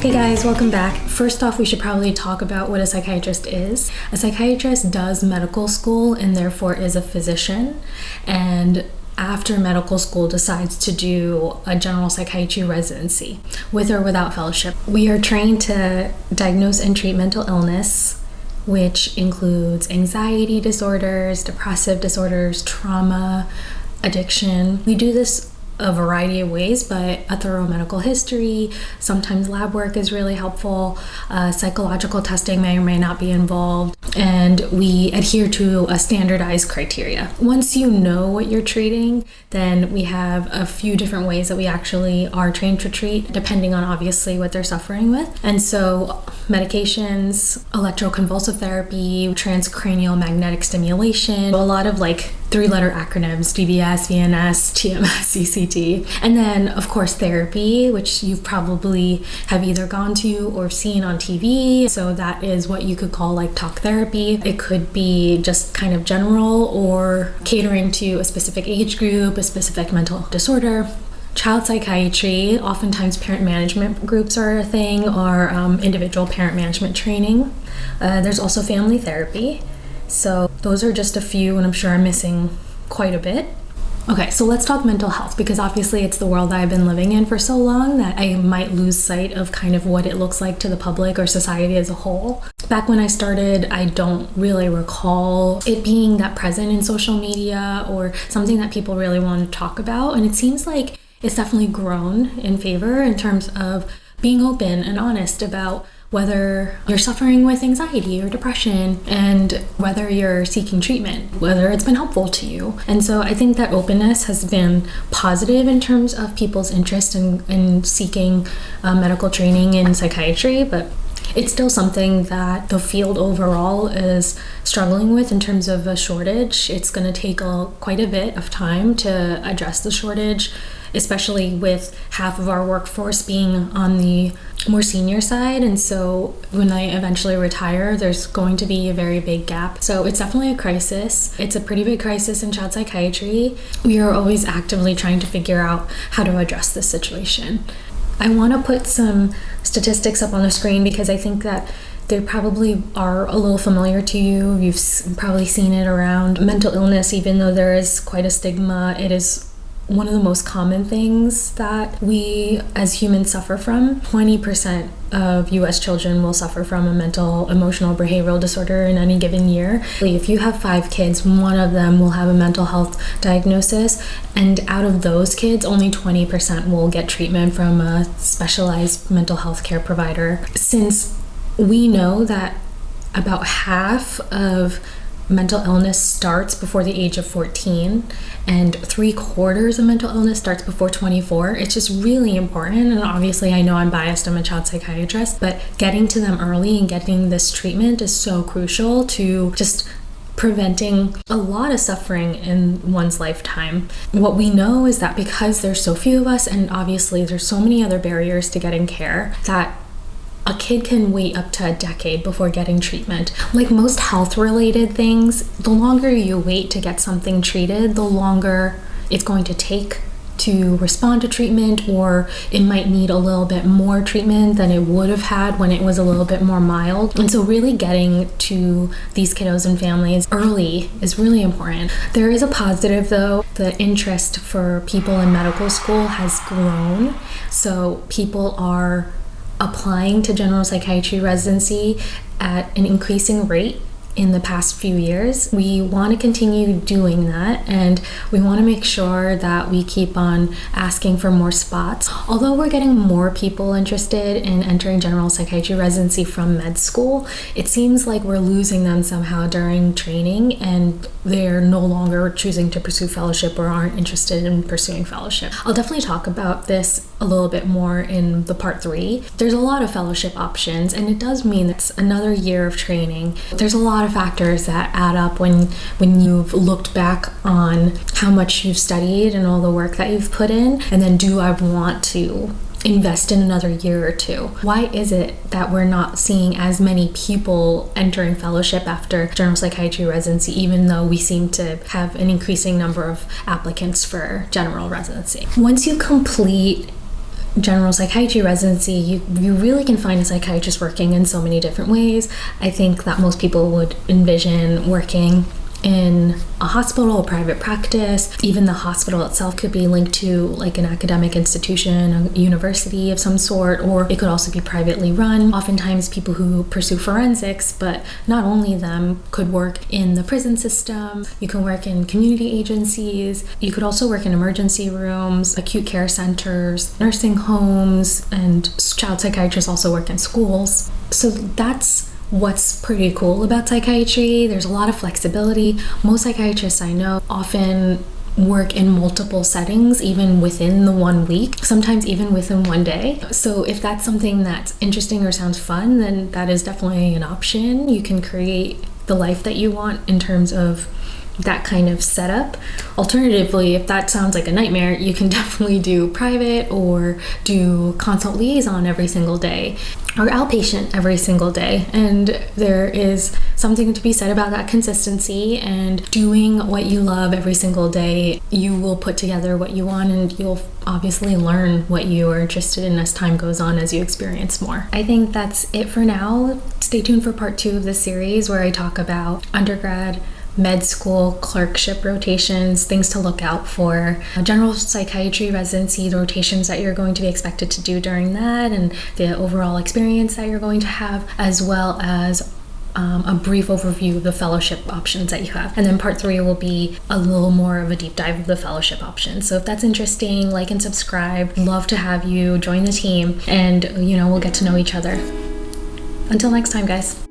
Hey guys, welcome back. First off, we should probably talk about what a psychiatrist is. A psychiatrist does medical school and therefore is a physician, and after medical school decides to do a general psychiatry residency with or without fellowship. We are trained to diagnose and treat mental illness, which includes anxiety disorders, depressive disorders, trauma, addiction. We do this a variety of ways, but a thorough medical history, sometimes lab work is really helpful. Psychological testing may or may not be involved, and we adhere to a standardized criteria. Once you know what you're treating, then we have a few different ways that we actually are trained to treat, depending on obviously what they're suffering with. And so medications, electroconvulsive therapy, transcranial magnetic stimulation, a lot of like three-letter acronyms: DBS, VNS, TMS, CCT. And then, of course, therapy, which you probably have either gone to or seen on TV. So that is what you could call like talk therapy. It could be just kind of general or catering to a specific age group, a specific mental disorder. Child psychiatry, oftentimes parent management groups are a thing, or individual parent management training. There's also family therapy. So those are just a few, and I'm sure I'm missing quite a bit. Okay, so let's talk mental health, because obviously it's the world that I've been living in for so long that I might lose sight of kind of what it looks like to the public or society as a whole. Back when I started, I don't really recall it being that present in social media or something that people really want to talk about. And it seems like it's definitely grown in favor in terms of being open and honest about whether you're suffering with anxiety or depression, and whether you're seeking treatment, whether it's been helpful to you. And so I think that openness has been positive in terms of people's interest in seeking medical training in psychiatry, but it's still something that the field overall is struggling with in terms of a shortage. It's going to take quite a bit of time to address the shortage, especially with half of our workforce being on the more senior side. And so when I eventually retire, there's going to be a very big gap. So it's definitely a crisis. It's a pretty big crisis in child psychiatry. We are always actively trying to figure out how to address this situation. I want to put some statistics up on the screen because I think that they probably are a little familiar to you. You've probably seen it around mental illness. Even though there is quite a stigma, it is one of the most common things that we as humans suffer from. 20% of US children will suffer from a mental, emotional, behavioral disorder in any given year. If you have 5 kids, one of them will have a mental health diagnosis, and out of those kids, only 20% will get treatment from a specialized mental health care provider. Since we know that about half of mental illness starts before the age of 14, and 3/4 of mental illness starts before 24. It's just really important, and obviously I know I'm biased, I'm a child psychiatrist, but getting to them early and getting this treatment is so crucial to just preventing a lot of suffering in one's lifetime. What we know is that because there's so few of us, and obviously there's so many other barriers to getting care, that a kid can wait up to a decade before getting treatment. Like most health-related things, the longer you wait to get something treated, the longer it's going to take to respond to treatment, or it might need a little bit more treatment than it would have had when it was a little bit more mild. And so really getting to these kiddos and families early is really important. There is a positive though. The interest for people in medical school has grown. So people are applying to general psychiatry residency at an increasing rate in the past few years. We want to continue doing that, and we want to make sure that we keep on asking for more spots. Although we're getting more people interested in entering general psychiatry residency from med school, it seems like we're losing them somehow during training, and they're no longer choosing to pursue fellowship or aren't interested in pursuing fellowship. I'll definitely talk about this a little bit more in the part 3. There's a lot of fellowship options, and it does mean it's another year of training. There's a lot of factors that add up when you've looked back on how much you've studied and all the work that you've put in, and then do I want to invest in another year or two? Why is it that we're not seeing as many people entering fellowship after general psychiatry residency, even though we seem to have an increasing number of applicants for general residency? Once you complete general psychiatry residency, you really can find a psychiatrist working in so many different ways. I think that most people would envision working in a hospital or private practice. Even the hospital itself could be linked to like an academic institution, a university of some sort, or it could also be privately run. Oftentimes people who pursue forensics, but not only them, could work in the prison system. You can work in community agencies. You could also work in emergency rooms, acute care centers, nursing homes, and child psychiatrists also work in schools. So that's what's pretty cool about psychiatry. There's a lot of flexibility. Most psychiatrists I know often work in multiple settings, even within the 1 week, sometimes even within 1 day. So if that's something that's interesting or sounds fun, then that is definitely an option. You can create the life that you want in terms of that kind of setup. Alternatively, if that sounds like a nightmare, you can definitely do private or do consult liaison every single day or outpatient every single day. And there is something to be said about that consistency and doing what you love every single day. You will put together what you want, and you'll obviously learn what you are interested in as time goes on, as you experience more. I think that's it for now. Stay tuned for part 2 of this series, where I talk about undergrad, med school, clerkship rotations, things to look out for, general psychiatry residency, the rotations that you're going to be expected to do during that, and the overall experience that you're going to have, as well as a brief overview of the fellowship options that you have. And then part 3 will be a little more of a deep dive of the fellowship options. So if that's interesting, like and subscribe. Love to have you join the team, and we'll get to know each other. Until next time, guys.